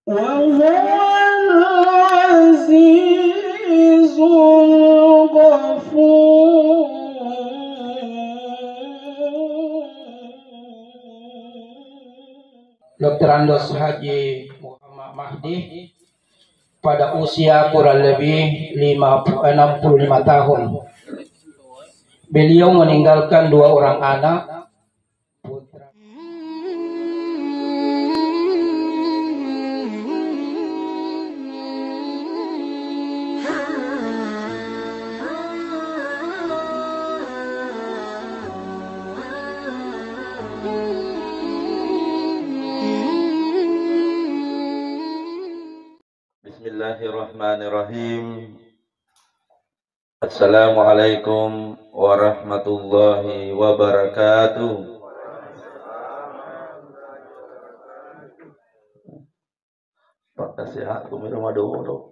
وهو العزيز الغفور. Dr. Andos Haji Muhammad Mahdi pada usia kurang lebih 65 tahun. Beliau meninggalkan 2 orang anak, putra. Bismillahirrahmanirrahim. Assalamualaikum warahmatullahi wabarakatuh. Pak sehat aku minum aduk.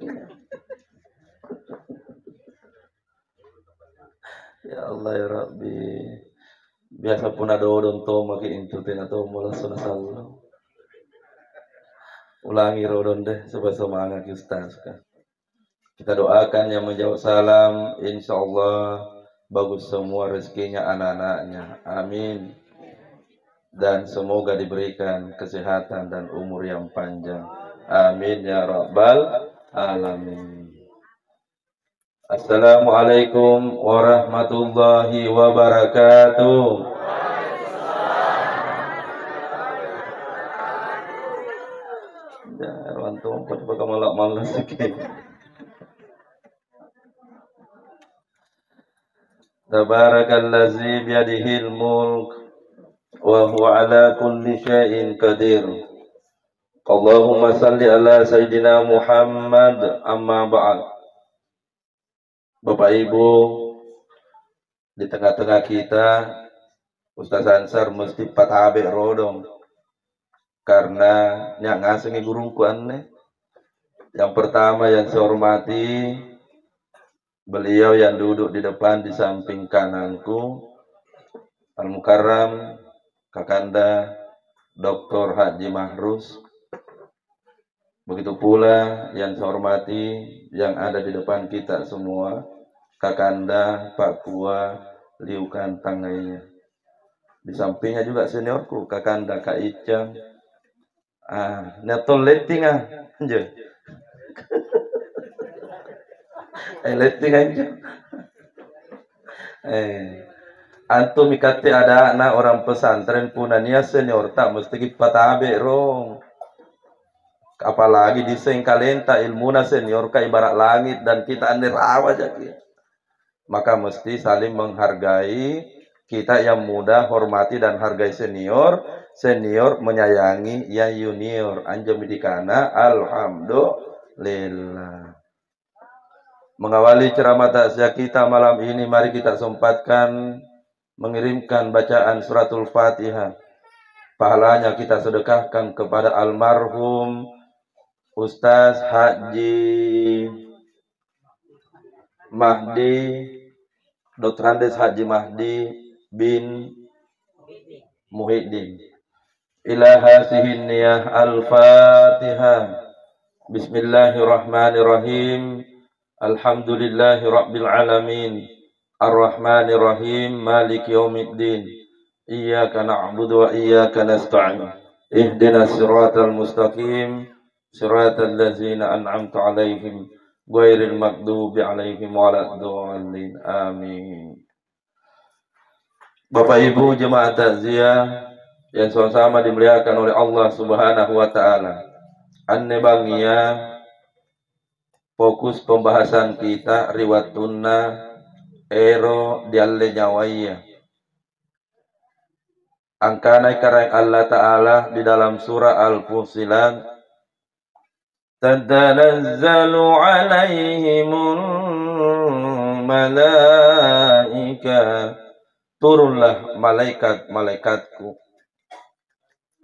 Ya Allah ya Rabbi. Biasa pun ada odon to maki intutin atau mula sunah sallallahu. Ulangi rodon deh supaya semangat Ustaz. Kita doakan yang menjawab salam, insya Allah bagus semua rezekinya anak-anaknya. Amin. Dan semoga diberikan kesehatan dan umur yang panjang. Amin ya rabbal alamin. Assalamualaikum warahmatullahi wabarakatuh. Antum pada malak-malak sikit. Tabarakalladzi biyadihil mulk wa huwa ala kulli syai'in qadir. Allahumma salli ala sayyidina Muhammad, amma ba'd. Bapak Ibu, di tengah-tengah kita Ustaz Ansar mesti patabe rodong karena nyak ngasengi gurungku aneh. Yang pertama yang saya hormati, beliau yang duduk di depan di samping kananku, Al-Mukarram Kakanda Dr. Haji Mahrus. Begitu pula yang saya hormati yang ada di depan kita semua, Kakanda Pak Kua Liukan Tangainya. Di sampingnya juga seniorku, Kakanda Kak Icam. Netol letting anjir. Letting aja. Antum ikati ada anak orang pesantren punania senior tak mesti patabe rong. Apalagi di Sengkalenta ilmuna senior ka ibarat langit dan kita anirawa jadi. Maka mesti saling menghargai, kita yang muda hormati dan hargai senior, senior menyayangi yang junior. Anjom dikana alhamdulillah. Mengawali ceramah takziah kita malam ini, mari kita sempatkan mengirimkan bacaan suratul Fatihah. Pahalanya kita sedekahkan kepada almarhum Ustaz Haji Mahdi, Dr. Andes Haji Mahdi bin Muhyiddin. Ila hasihin niyah al-Fatihah. Bismillahirrahmanirrahim. Alhamdulillahi rabbil alamin. Ar-Rahmanir Rahim. Maliki yaumiddin. Iyyaka na'budu wa iyyaka nasta'in. Ihdinas siratal mustaqim. Siratal ladzina an'amta 'alaihim ghairil maghdubi 'alaihim waladdallin. Amin. Bapak Ibu jemaah takziah yang sama-sama dimuliakan oleh Allah Subhanahu wa taala. Anne bangia fokus pembahasan kita riwatunna ero dialle nyawaya. Angkana karang Allah taala di dalam surah Al-Fussilat, tatanazzalu alaihimul malaika, turunlah malaikat-malaikatku.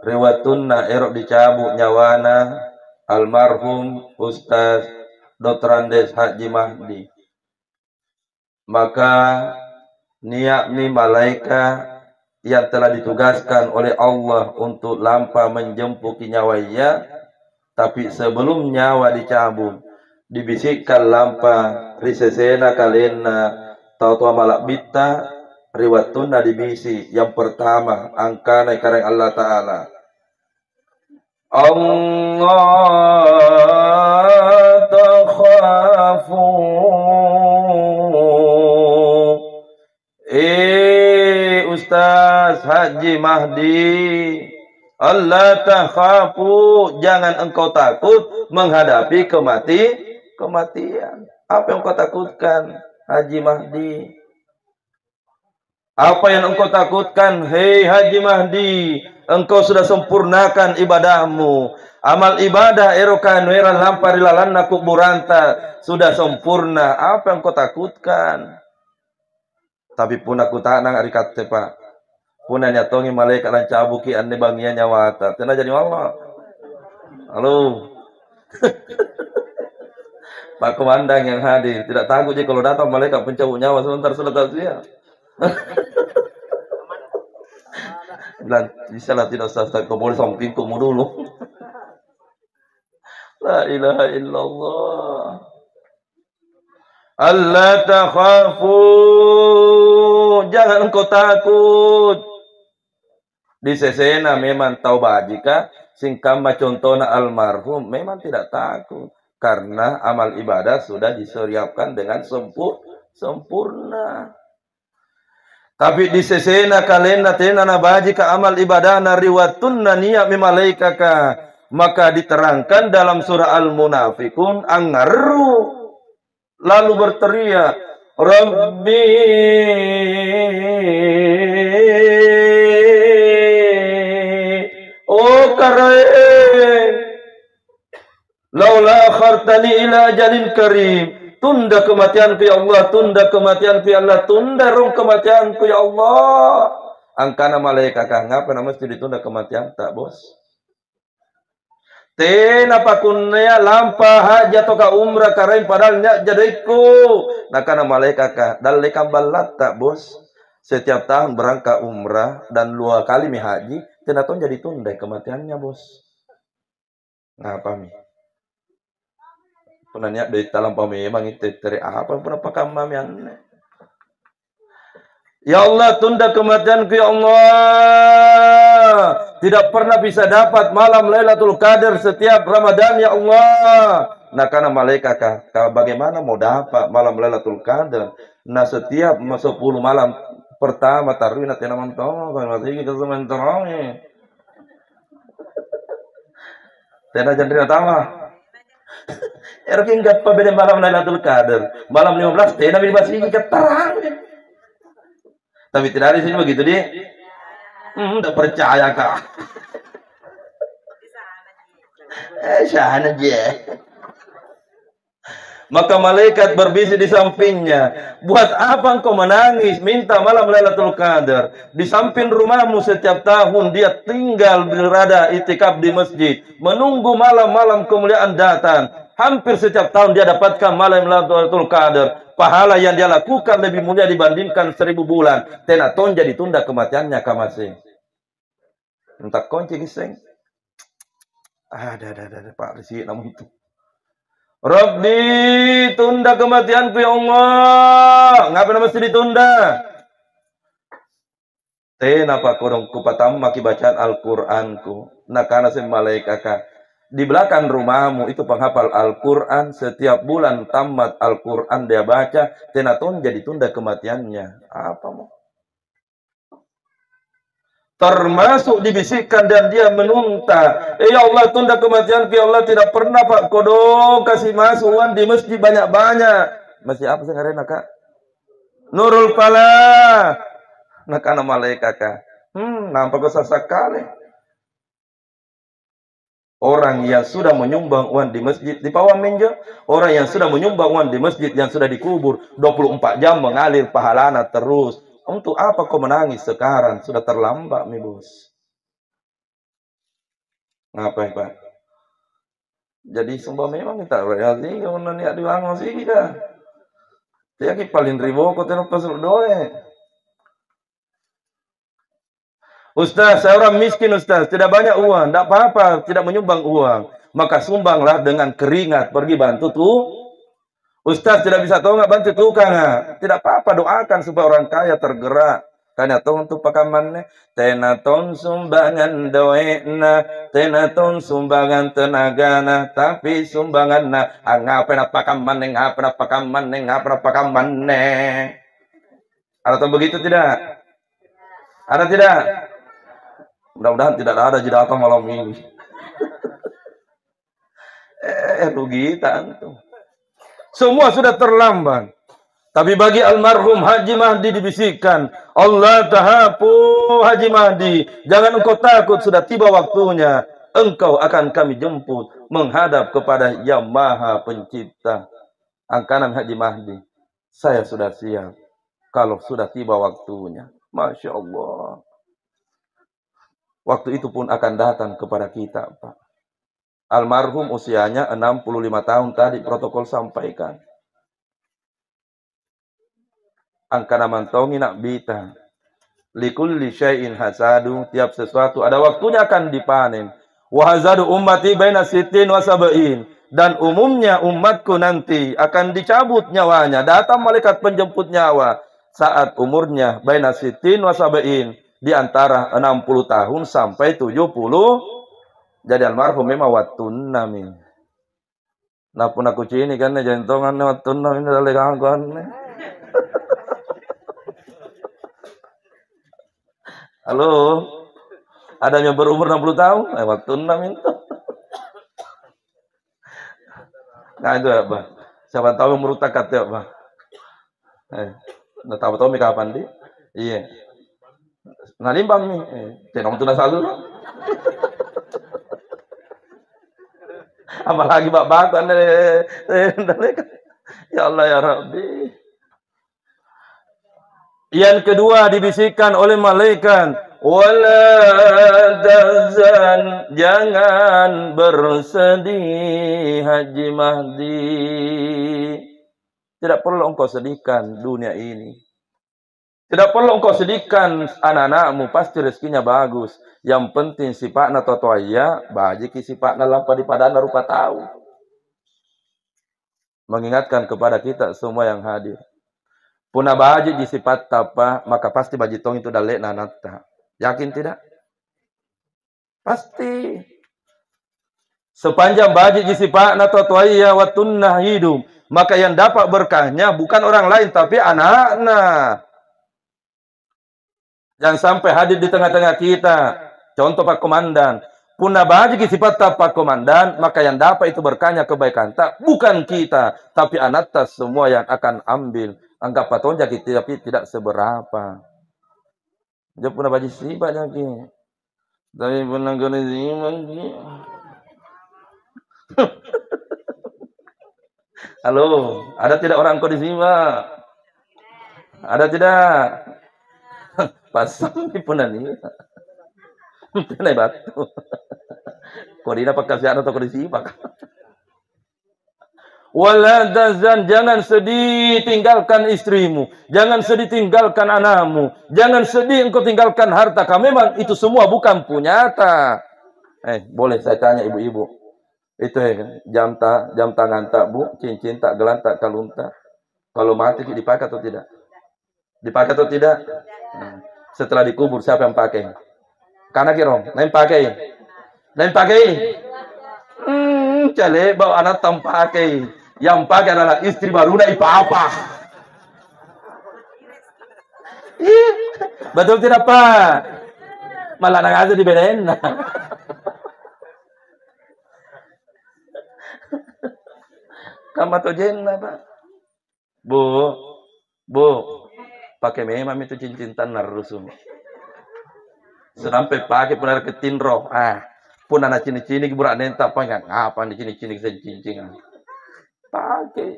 Riwatunna erok dicabut nyawana almarhum Ustaz Dr. Andes Haji Mahdi. Maka niat malaikat yang telah ditugaskan oleh Allah untuk lampa menjempuki nyawanya Tapi sebelum nyawa dicabut, dibisikkan lampa risesena kalena tau tua malak bita riwatuna dibisi. Yang pertama angkana kareng Allah Ta'ala, Allah takhafu Ustaz Haji Mahdi, Allah takhafu, jangan engkau takut menghadapi kematian. Apa yang engkau takutkan, Haji Mahdi? Apa yang engkau takutkan, hei Haji Mahdi? Engkau sudah sempurnakan ibadahmu. Amal ibadah erokan weran lamparilalan kuburanta sudah sempurna. Apa yang engkau takutkan? Tapi pun aku tak nang ari kate Pak. Puna nyatongi malaikat lan cabuki ande bangian nyawata. Tena jadi Allah. Halo. Pak Komandan yang hadir, tidak takut je kalau datang malaikat pencabut nyawa sebentar sudah tahu dia. Bilang, bisa lah tidak usah kau boleh samping kamu dulu. La ilaha illallah. Allah takhafu, jangan engkau takut. Di sesena memang tahu bajika, singkama contohna almarhum memang tidak takut. Karena amal ibadah sudah diseriapkan dengan sempurna. Tapi di sesena kalena tena na bajika amal ibadah na riwatunna niya mimalaikaka. Maka diterangkan dalam surah Al-Munafikun angaru. Lalu berteriak, Rabbi oh karae laula akhartani ila ajalin karim, tunda kematianku ya Allah, tunda kematianku ya Allah, tunda rong kematianku ya Allah. Angkana malaikat ngapa mesti ditunda kematian tak bos? Tena pakunnya lampa haja toka umrah karain padahal nyak jadiku. Nah karena malaikat dalekam balat tak bos. Setiap tahun berangkat umrah dan 2 kali mi haji, tena ton jadi tunda kematiannya bos. Ngapa mi? Penanya dari dalam memang itu dari apa pernah pakam mami aneh. Ya Allah, tunda kematianku ya Allah. Tidak pernah bisa dapat malam Lailatul Qadar setiap Ramadan ya Allah. Nah karena malaikat bagaimana mau dapat malam Lailatul Qadar? Nah setiap 10 malam pertama tarwina tena mantong kan masih kita sementara. Tena jandrina tama. Erking gappa beda malam Lailatul Qadar. Malam 15 tena masih keterang. Tapi tidak ada sini begitu dia. Tidak percaya kak. Sana aja. Maka malaikat berbisik di sampingnya. Buat apa engkau menangis? Minta malam Lailatul Qadar. Di samping rumahmu setiap tahun dia tinggal berada itikaf di masjid. Menunggu malam-malam kemuliaan datang. Hampir setiap tahun dia dapatkan malam Lailatul Qadar. Pahala yang dia lakukan lebih mulia dibandingkan 1000 bulan. Tena tonja ditunda kematiannya kamasing. Entah kunci giseng. Ada Pak Risi namun itu. Rabbi, tunda kematianku ya Allah. Ngapa mesti ditunda? Tena Pak kodong kupatam maki bacaan Al-Qur'anku. Nah karena malaikat di belakang rumahmu itu penghafal Al-Quran. Setiap bulan tamat Al-Quran dia baca. Tenaton jadi tunda kematiannya. Apa mau? Termasuk dibisikkan dan dia menunta. Ya Allah tunda kematianku ya Allah. Tidak pernah Pak Kodong kasih masukan di masjid banyak-banyak. Masjid apa sih karena kak? Nurul Falah. Nah karena malaikat kak. Nampak besar sekali. Orang yang sudah menyumbang uang di masjid di bawah meja, orang yang sudah menyumbang uang di masjid yang sudah dikubur 24 jam mengalir pahalana terus. Untuk apa kau menangis sekarang? Sudah terlambat mi bos. Ngapain Pak? Jadi sumpah memang kita reaksi kalau niat dibangun sih kita. Dia paling ribu kau tengok pasal doe. Ustaz, saya orang miskin Ustaz, tidak banyak uang, tidak apa-apa, tidak menyumbang uang. maka sumbanglah dengan keringat, pergi bantu tuh. Ustaz tidak bisa tahu nggak bantu tukang, tidak apa-apa, doakan supaya orang kaya tergerak. Karena tong tu pakamannya, tenaton sumbangan doena, tenaton sumbangan tenagana, tapi sumbangan na ngapa pakamanne, ngapa pakamanne, ngapa pakamanne. Ada tahu begitu tidak? Ada tidak? Mudah-mudahan tidak ada jadi apa malam ini. Rugi tantu. Semua sudah terlambat. Tapi bagi almarhum Haji Mahdi dibisikkan, Allah tahapu Haji Mahdi, jangan engkau takut, sudah tiba waktunya. Engkau akan kami jemput menghadap kepada Yang Maha Pencipta. Angkanan Haji Mahdi, saya sudah siap kalau sudah tiba waktunya. Masya Allah. Waktu itu pun akan datang kepada kita, Pak. Almarhum usianya 65 tahun tadi protokol sampaikan. Angkana mantongi nak bita. Likulli syai'in hasadu, tiap sesuatu ada waktunya akan dipanen. Wa hazadu ummati baina sittin wa sab'in, dan umumnya umatku nanti akan dicabut nyawanya. Datang malaikat penjemput nyawa saat umurnya baina sittin wa sab'in, di antara 60 tahun sampai 70. Jadi almarhum memang watun nami. Napun aku cini kan jentongan watun nami dalek angkon. Halo, ada yang berumur 60 tahun? Waktu 6 itu. Nah itu ya, Pak. Siapa tahu yang merutakat ya, Pak. Nah, tahu-tahu kapan di? Iya. Nah, limbang nih. Jangan tuna selalu. Apalagi bapak kan. Ya Allah ya Rabbi. Yang kedua dibisikkan oleh malaikat, wala tahzan, jangan bersedih Haji Mahdi. Tidak perlu engkau sedihkan dunia ini. Tidak perlu engkau sedihkan anak-anakmu, pasti rezekinya bagus. Yang penting sifatna totoaya, bajiki sifatna lampa di padana rupa tahu. Mengingatkan kepada kita semua yang hadir. Puna baji di sifat tapa, maka pasti baji tong itu dalek nanata. Yakin tidak? Pasti. Sepanjang baji di sifat natatuaya watunnah hidup, maka yang dapat berkahnya bukan orang lain tapi anak-anak. Jangan sampai hadir di tengah-tengah kita. Contoh Pak Komandan. Puna baji di sifat Pak Komandan, maka yang dapat itu berkahnya kebaikan tak bukan kita, tapi anak tas semua yang akan ambil. Anggap paton jadi tapi tidak seberapa. Dia pun baju sifat lagi. Tapi pernah kena sifat. Halo, ada tidak orang kau disimak? Ada tidak? Pasang ni pun ni. Tenai batu. Kau dina pakai siapa atau kau disimak? Wala tazan, jangan sedih tinggalkan istrimu, jangan sedih tinggalkan anakmu, jangan sedih engkau tinggalkan harta kamu. Memang itu semua bukan punyata. Boleh saya tanya ibu-ibu, itu jam tangan tak bu, cincin tak, gelang tak, kalung tak, kalau mati dipakai atau tidak? Dipakai atau tidak? Setelah dikubur siapa yang pakai? Karena kirong, lain pakai, cale bawa anak tam pakai. Yang pakai adalah istri baru na apa? Betul tidak Pak? Malah nang aja dibedain. Kamu tuh jenna Pak? Bu, pakai memang itu cincin tanah rusum. Sampai pakai benar ketinro. Pun anak cini-cini burak nenta apa enggak? Apa di cini-cini cincin. Pakai.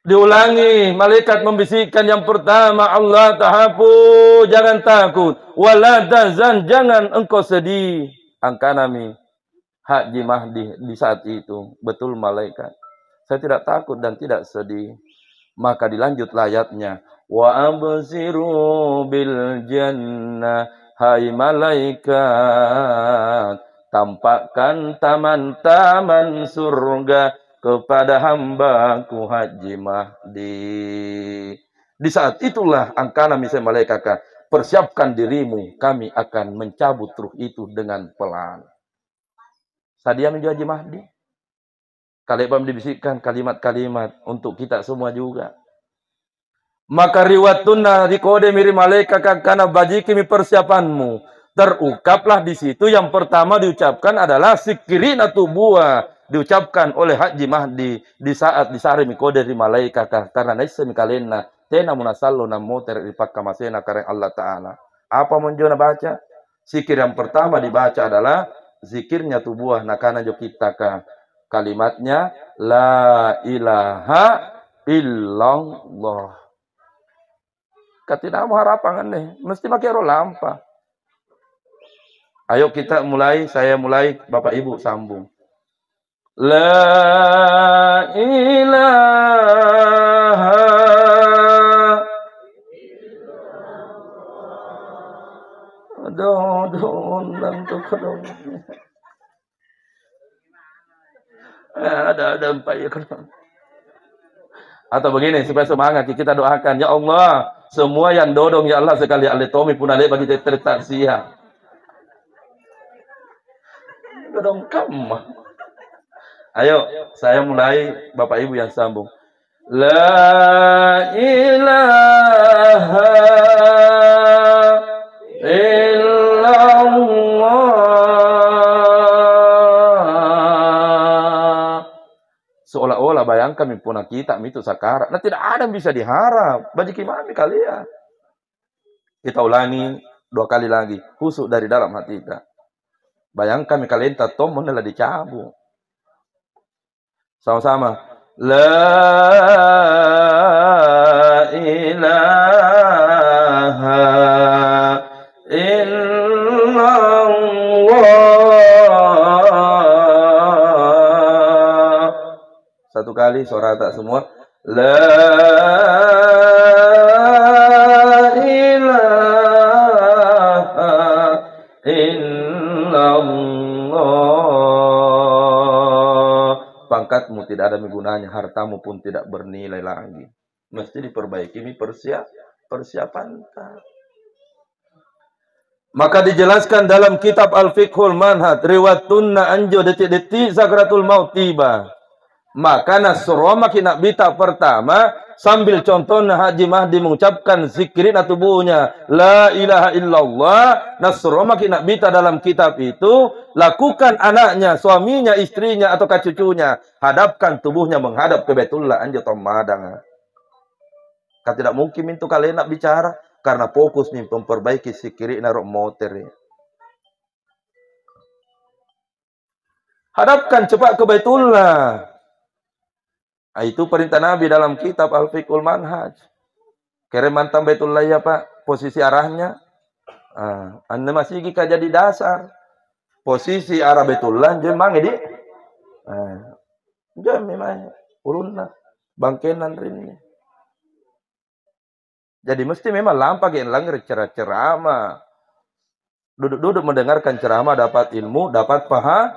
Diulangi, malaikat membisikkan yang pertama, Allah tahapu, jangan takut. Wala tahzan, jangan engkau sedih. Angkanami Haji Mahdi di saat itu. Betul malaikat. Saya tidak takut dan tidak sedih. Maka dilanjut ayatnya. Wa absiru bil jannah. Hai malaikat, tampakkan taman-taman surga kepada hambaku Haji Mahdi. Di saat itulah angkana misalnya malaikat, persiapkan dirimu, kami akan mencabut ruh itu dengan pelan. Sadia menuju Haji Mahdi. Kalebam dibisikkan kalimat-kalimat untuk kita semua juga. Maka riwatuna rikode miri malaikat karena bajikimi persiapanmu. Terungkaplah di situ yang pertama diucapkan adalah sikirina tubuha. Diucapkan oleh Haji Mahdi di saat disari mikode di malaikat karena naisa mikalena tena munasallo namo teripakka masena kareng Allah Ta'ala. Apa menjona baca? Zikir yang pertama dibaca adalah zikirnya tubuh nakana jo kita kalimatnya la ilaha illallah. Katina mau harapan nih, mesti pakai roh lampa. Ayo kita mulai, saya mulai, Bapak Ibu sambung. La ilaha ada empat ya. Atau begini supaya semangat kita doakan, ya Allah, semua yang dodong ya Allah sekali alitomi pun ada bagi cerita siang. Dodong kamu. Ayo, saya mulai, Bapak Ibu yang sambung. La ilaha illallah. Seolah-olah bayangkan mimpuna kita itu sakarat. Nah tidak ada yang bisa diharap. Bagi gimana kalian? Kita ulangi 2 kali lagi. Husuk dari dalam hati kita. Bayangkan kalian tatom adalah dicabut. Sama-sama. La ilaha illallah. Satu kali suara tak semua. La ilaha illallah. Pangkatmu tidak ada gunanya, hartamu pun tidak bernilai lagi. Mesti diperbaiki persiapan. Maka dijelaskan dalam kitab Al-Fiqhul Manhaj, riwatunna anjo detik-detik sakratul maut tiba. Maka nasroma kina bita pertama sambil contohnya Haji Mahdi mengucapkan zikirin tubuhnya la ilaha illallah. Nasroma kina bita dalam kitab itu lakukan anaknya, suaminya, istrinya atau cucunya hadapkan tubuhnya menghadap ke Baitullah anjo tomadang. Tidak mungkin itu kalian nak bicara karena fokus nih memperbaiki zikirin narok motor. Hadapkan cepat ke Baitullah. Itu perintah Nabi dalam kitab Al-Fiqhul Manhaj. Kere mantan Baitullah ya Pak, posisi arahnya. Anda masih gika jadi dasar. Posisi arah Baitullah, jemang ini. Jam memang ulunna, bangkenan rini. Jadi mesti memang lampak yang langgar ceramah. Duduk-duduk mendengarkan ceramah dapat ilmu, dapat paham.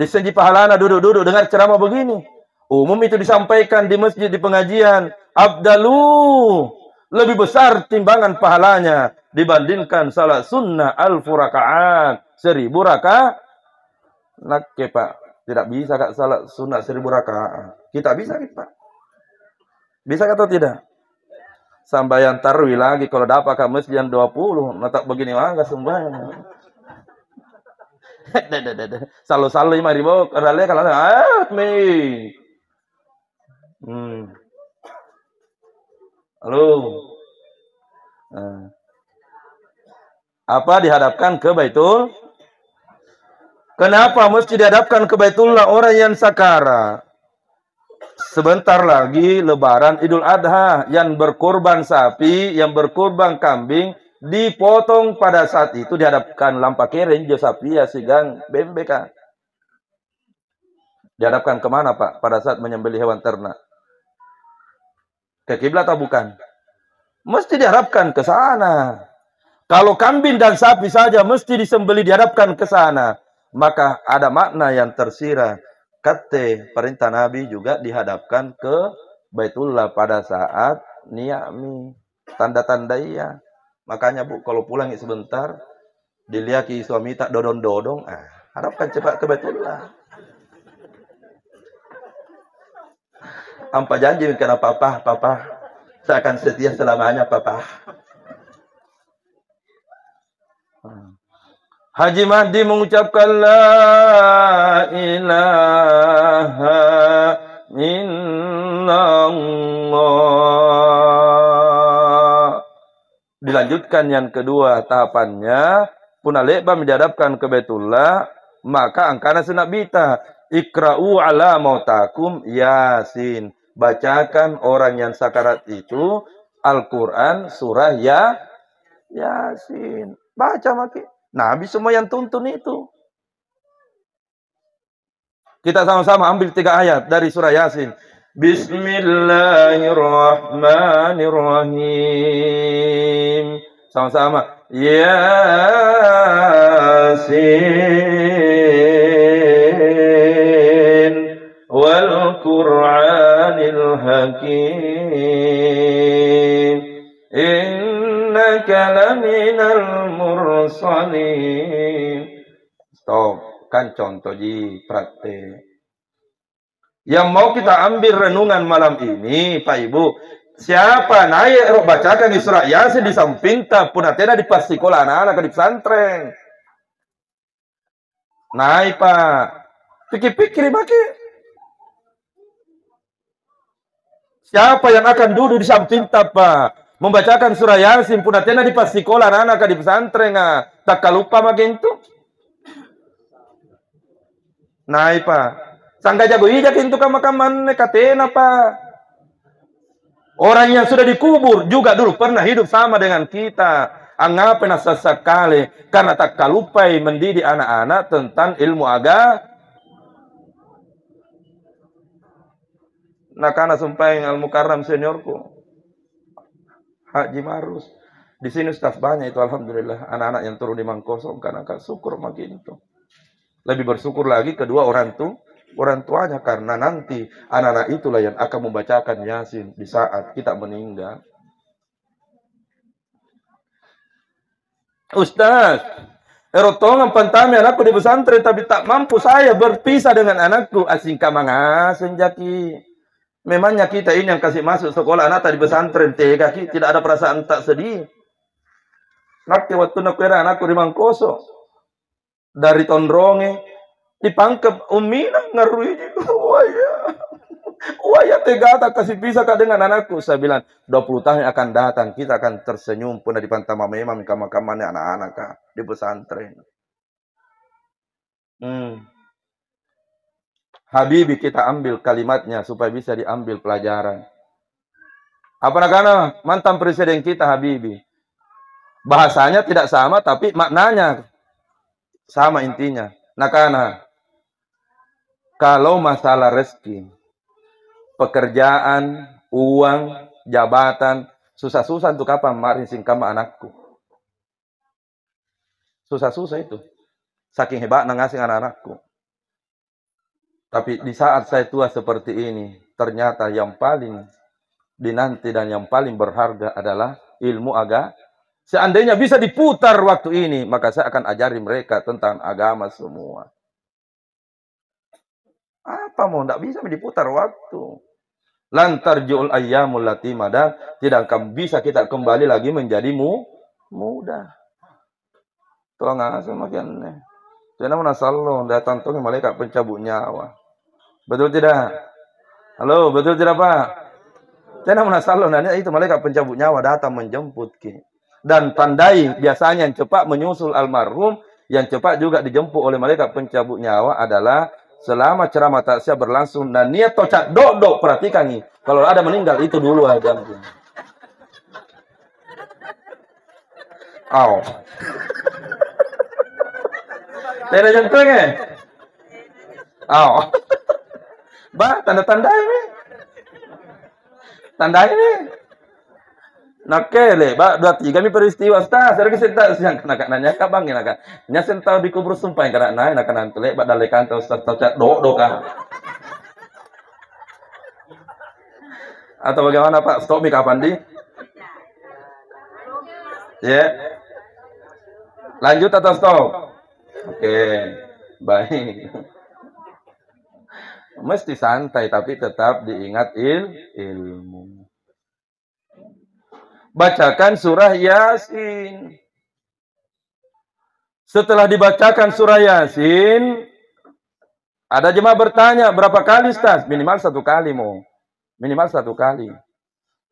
Di segi pahalana duduk-duduk dengar ceramah begini. Umum itu disampaikan di masjid, di pengajian. Abdalu. Lebih besar timbangan pahalanya. Dibandingkan salat sunnah al-furakaat. 1000 rakaat. Nakke Pak. Tidak bisa Kak salat sunnah 1000 rakaat. Kita bisa Pak. Bisa atau tidak? Sambayan tarwi lagi. Kalau dapat Kak masjid yang 20. Natak begini mah gak sembahyang. Salo-salo 5.000. Kadang-kadang kalau nih. Halo. Apa dihadapkan ke Baitul? Kenapa mesti dihadapkan ke Baitullah orang yang sakara? Sebentar lagi lebaran Idul Adha, yang berkorban sapi, yang berkorban kambing dipotong pada saat itu dihadapkan lampa keren jo sapi ya sigang bembeka. Dihadapkan kemana Pak pada saat menyembelih hewan ternak? Ke kiblat atau bukan? Mesti diharapkan ke sana. Kalau kambing dan sapi saja mesti disembelih dihadapkan ke sana. maka ada makna yang tersirat. Kata perintah Nabi juga dihadapkan ke Baitullah pada saat ni'ami. Tanda-tanda iya. Makanya Bu, kalau pulang sebentar, dilihat suami tak dodong-dodong, hadapkan cepat ke Baitullah. Ampa janji karena papa, saya akan setia selamanya, papa. Haji Mahdi mengucapkan la ilaha illallah. Dilanjutkan yang kedua tahapannya, punah le'ba dihadapkan ke Baitullah, maka angkana senak bita. Ikra'u ala mautakum Yasin. Bacakan orang yang sakarat itu Al-Quran surah Yasin. Baca makin. Nabi semua yang tuntun itu. Kita sama-sama ambil 3 ayat dari surah Yasin. Bismillahirrahmanirrahim. Sama-sama. Yasin wal Qur'anil Hakim. Innaka laminal mursalin. Stop. Kan contoh di praktek. Yang mau kita ambil renungan malam ini, Pak Ibu, siapa naik bacakan di surah Yasin di samping punatena di pasikola anak-anak di pesantren. Naik Pak, pikir-pikir pakai. Siapa yang akan duduk di samping Pak, membacakan surah Yasin punatena di pasikola anak-anak di pesantren, tak lupa makin itu. Naik Pak. Sangga jago ijak itu kamakaman katena Pak. Orang yang sudah dikubur juga dulu pernah hidup sama dengan kita. Anggapnya sesekali karena tak kalupai mendidik anak-anak tentang ilmu agama. Nah karena sumpah yang Al-Mukarram seniorku Haji Marus. Di sini staf banyak itu alhamdulillah. Anak-anak yang turun di Mangkosong karena syukur makin itu. Lebih bersyukur lagi kedua orang tuanya karena nanti anak-anak itulah yang akan membacakan Yasin di saat kita meninggal. Ustaz, erotongan pantami anakku di pesantren tapi tak mampu saya berpisah dengan anakku. Asingka mangasen jaki. Memangnya kita ini yang kasih masuk sekolah anak di pesantren tega tidak ada perasaan tak sedih. Nanti waktu nak kira anakku di Mangkoso. Dari Tondronge dipangkep umina ngerui waya tega tak kasih pisah dengan anakku. Saya bilang 20 tahun akan datang kita akan tersenyum pun di pantama memang kamar-kamarnya anak-anak di pesantren. Habibi kita ambil kalimatnya supaya bisa diambil pelajaran. Apa nakana mantan presiden kita Habibi. Bahasanya tidak sama tapi maknanya sama intinya. Nakana, kalau masalah rezeki, pekerjaan, uang, jabatan, susah-susah untuk apa marin singkama anakku. Susah-susah itu. Saking hebat ngasih anak-anakku. Tapi di saat saya tua seperti ini, ternyata yang paling dinanti dan yang paling berharga adalah ilmu agama. Seandainya bisa diputar waktu ini, maka saya akan ajari mereka tentang agama semua. Apa mau? Tidak bisa diputar waktu. Lantar ju'ul ayyamul latimah dan tidak akan bisa kita kembali lagi menjadi muda. Tuh nggak semakin. Jangan menasalloh datang tuh malaikat pencabut nyawa. Betul tidak? Halo, betul tidak Pak? Jangan menasalloh nanya itu malaikat pencabut nyawa datang menjemput ki. Dan tandai biasanya yang cepat menyusul almarhum, yang cepat juga dijemput oleh malaikat pencabut nyawa adalah selama ceramah taksiah berlangsung dan niat tocak dok perhatikan nih. Kalau ada meninggal itu dulu aja. Aw. Tidak jentengnya. Aw. Bah, tanda-tanda ini. Tanda ini. Nakele, ba dua tiga mi peristiwa sta, sergi senta siang kena nanya ka bang naka. Nya senta di kubur sumpah kana nai naka nantele ba dale kanto ustaz tau cat do ka. Atau bagaimana Pak? Stop mi kapan di? Ya. Lanjut atau stop? Oke. Baik. Mesti santai tapi tetap diingat ilmu. Bacakan surah Yasin. Setelah dibacakan surah Yasin, ada jemaah bertanya, berapa kali Ustaz? Minimal 1 kali mau. Minimal 1 kali.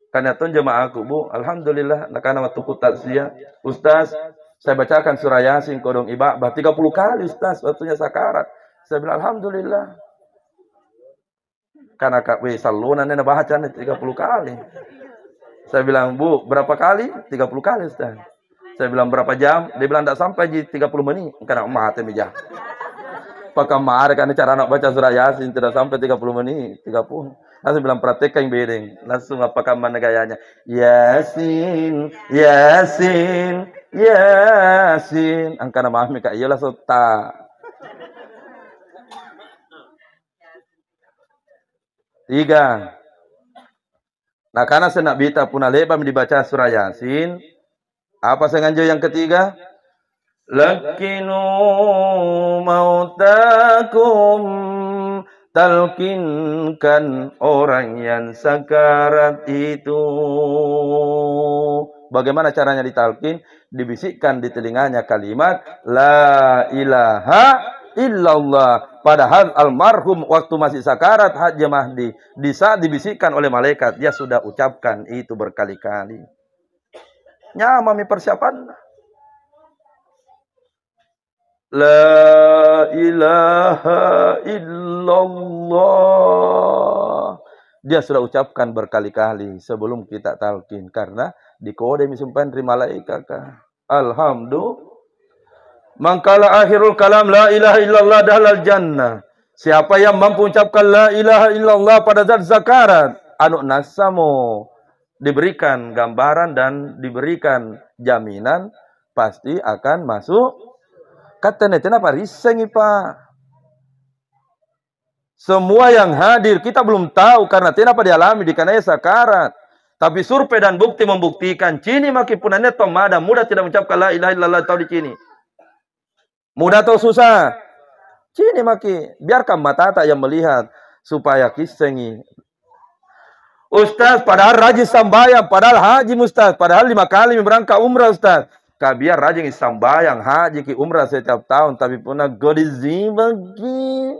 Karena tuh jemaah aku, Bu, alhamdulillah nakana waktu taziah, Ustaz, saya bacakan surah Yasin kodong ibah 30 kali Ustaz waktunya sakarat. Saya bilang alhamdulillah. Karena Kak we salunan na baca 30 kali. Saya bilang, Bu, berapa kali? 30 kali, Ustaz. Saya bilang, berapa jam? Dia bilang, tidak sampai 30 menit. Karena mati meja. Pakamar, karena cara anak baca surah Yasin, tidak sampai 30 menit. 30. Langsung bilang, praktekkan yang bedeng. Langsung apakah mana gayanya? Yasin, Yasin, Yasin. Angka nama Ahmi, Kak. Iyalah, sota. 3. Nah, karena senak bita puna lebam dibaca surah Yasin, apa sengaja yang ketiga? Lakinu mautakum, talkinkan orang yang sakarat itu. Bagaimana caranya ditalkin? Dibisikkan di telinganya kalimat La ilaha illallah. Padahal almarhum waktu masih sakarat Haji Mahdi, di saat dibisikkan oleh malaikat, dia sudah ucapkan itu berkali-kali. Nyamami persiapan. La ilaha illallah. Dia sudah ucapkan berkali-kali sebelum kita talqin. Karena di kode misumpan dari malaikat. Alhamdulillah. Mangkala akhirul kalam la ilaha illallah dahlal jannah. Siapa yang mampu ucapkan la ilaha illallah pada zat zakarat, anu nasamo diberikan gambaran dan diberikan jaminan pasti akan masuk. Kata neten apa risengi Pak? Semua yang hadir kita belum tahu karena kenapa dialami di kanaya sakarat. Tapi survei dan bukti membuktikan cini maki punannya tomada mudah tidak mengucapkan la ilaha illallah tahu di sini. Mudah atau susah? Cini maki. Biarkan mata tak yang melihat. Supaya kisengi. Ustaz, padahal rajin sambayang. Padahal haji Ustaz. Padahal 5 kali berangkat umrah Ustaz. Biar rajin sambayang haji ki umrah setiap tahun. Tapi punah godizi bagi.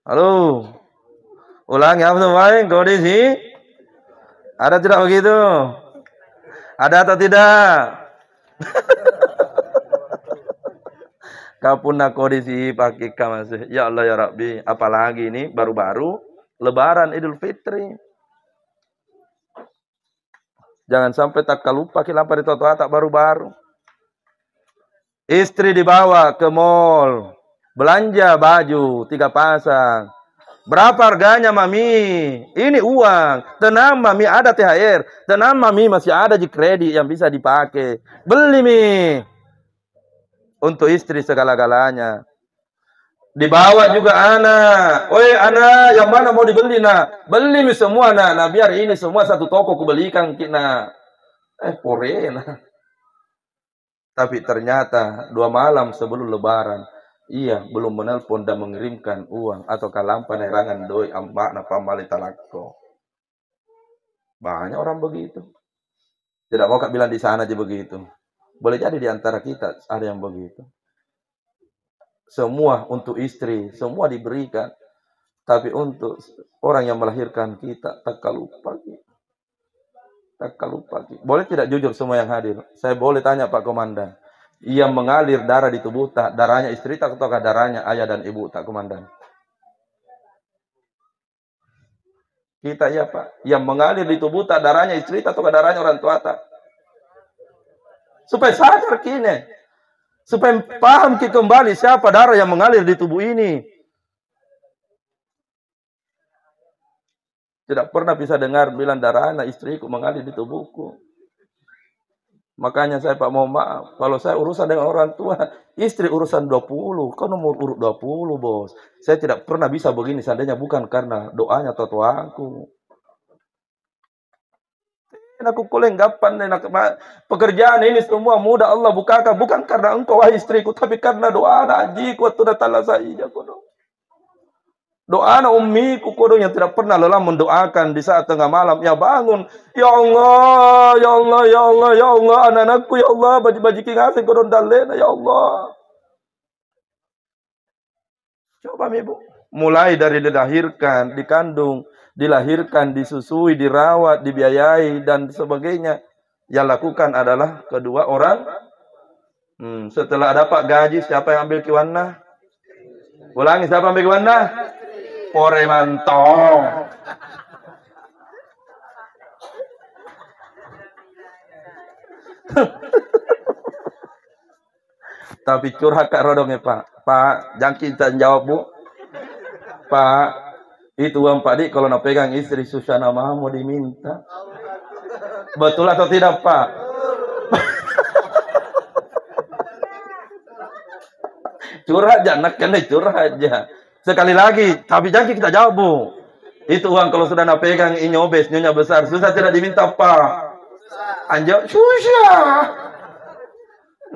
Halo. Ulangi apa semua? Godizi. Ada tidak begitu? Ada atau tidak? Kapuna kondisi pakai masih. Ya Allah ya Rabbi. Apalagi ini baru-baru Lebaran Idul Fitri. Jangan sampai tak lupa kilapa di totoa tak baru-baru. Istri dibawa ke mall. Belanja baju 3 pasang. Berapa harganya Mami? Ini uang. Tenang Mami ada THR. Tenang Mami masih ada di kredit yang bisa dipakai. Beli Mi. Untuk istri segala-galanya. Dibawa juga anak. Oi anak, yang mana mau dibeli nak? Beli semua nak. Nah biar ini semua satu toko kubelikan kita. Porena. Tapi ternyata 2 malam sebelum Lebaran, ia belum menelpon dan mengirimkan uang atau kalam penerangan doi ambak napa mali talakko. Banyak orang begitu. Tidak mau Kak bilang di sana aja begitu. Boleh jadi di antara kita ada yang begitu. Semua untuk istri, semua diberikan. Tapi untuk orang yang melahirkan kita, tak lupa kita. Tak lupa kita. Boleh tidak jujur semua yang hadir? Saya boleh tanya Pak Komandan. Yang mengalir darah di tubuh tak, darahnya istri tak ataukah darahnya ayah dan ibu tak Komandan? Kita ya Pak. Yang mengalir di tubuh tak, darahnya istri tak ataukah darahnya orang tua tak? Supaya sadar kini. Supaya paham kita kembali siapa darah yang mengalir di tubuh ini. Tidak pernah bisa dengar bilang darah anak istriku mengalir di tubuhku. Makanya saya Pak mohon maaf, kalau saya urusan dengan orang tua, istri urusan 20, kau nomor urut 20 bos. Saya tidak pernah bisa begini seandainya bukan karena doanya atau tuaku. Aku kulenggapan dan pekerjaan ini semua mudah Allah bukakan bukan karena engkau wahai istriku tapi karena doa anak kuat sudah tala saja kono. Doa anak ummiku kono yang tidak pernah lelah mendoakan di saat tengah malam ya bangun ya Allah ya Allah ya Allah ya Allah anak-anakku ya Allah baji-baji kingasin kono dalena ya Allah. Coba Ibu, mulai dari dilahirkan, dikandung, dilahirkan, disusui, dirawat, dibiayai dan sebagainya. Yang lakukan adalah kedua orang. Setelah dapat gaji, siapa yang ambil kiwana? Ulangi, siapa ambil kiwana? Pore mantong. Tapi curhat Kak Rodong ya Pak. Pak, jangan kita jawab Bu. Pak, itu uang Pak Dik kalau nak pegang istri susah nama mau diminta. Betul atau tidak Pak? Curhat aja, nak kena curhat aja. Sekali lagi, tapi jangan kita jawab Bu. Itu uang kalau sudah nak pegang inyobes, nyonya besar, susah tidak diminta Pak. Anjak, susah.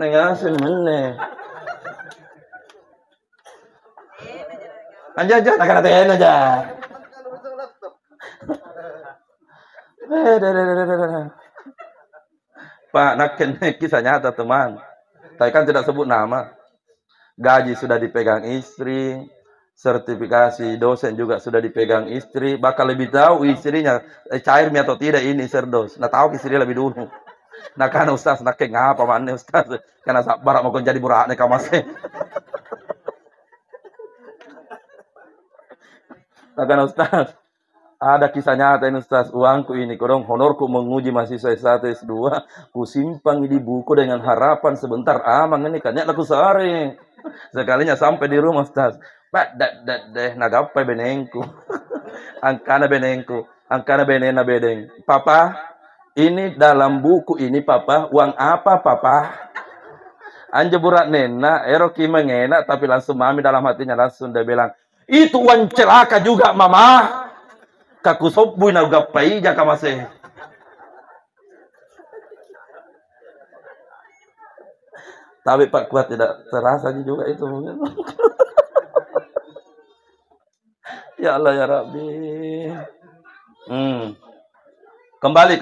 Nengasin meneh. Anjak aja, nak kena TN aja. Pak, nak kena kisah nyata teman. Tapi kan tidak sebut nama. Gaji sudah dipegang istri, sertifikasi dosen juga sudah dipegang istri, bakal lebih tahu istrinya cair atau tidak ini serdos. Nah tahu istri lebih dulu. Nah kan Ustaz, nak ngapa mana Ustaz? Karena sabar mau jadi buraknya kamase. Nah kan Ustaz, ada kisah nyata ini Ustaz, uangku ini, kurang honorku menguji mahasiswa S1, S2, ku simpang di buku dengan harapan sebentar amang ini kan aku sehari. Sekalinya sampai di rumah Ustaz, Pak, deh, nagapai benengku. Angkana benena bedeng. Papa, ini dalam buku ini Papa, uang apa Papa? Anja burak nena, eroki mengena, tapi langsung mami dalam hatinya langsung dia bilang, itu uang celaka juga Mama. Kaku sopuy na gapai jaka masih. Tapi Pak Kuat tidak terasa juga itu. Ya Allah ya Rabbi. Kembali.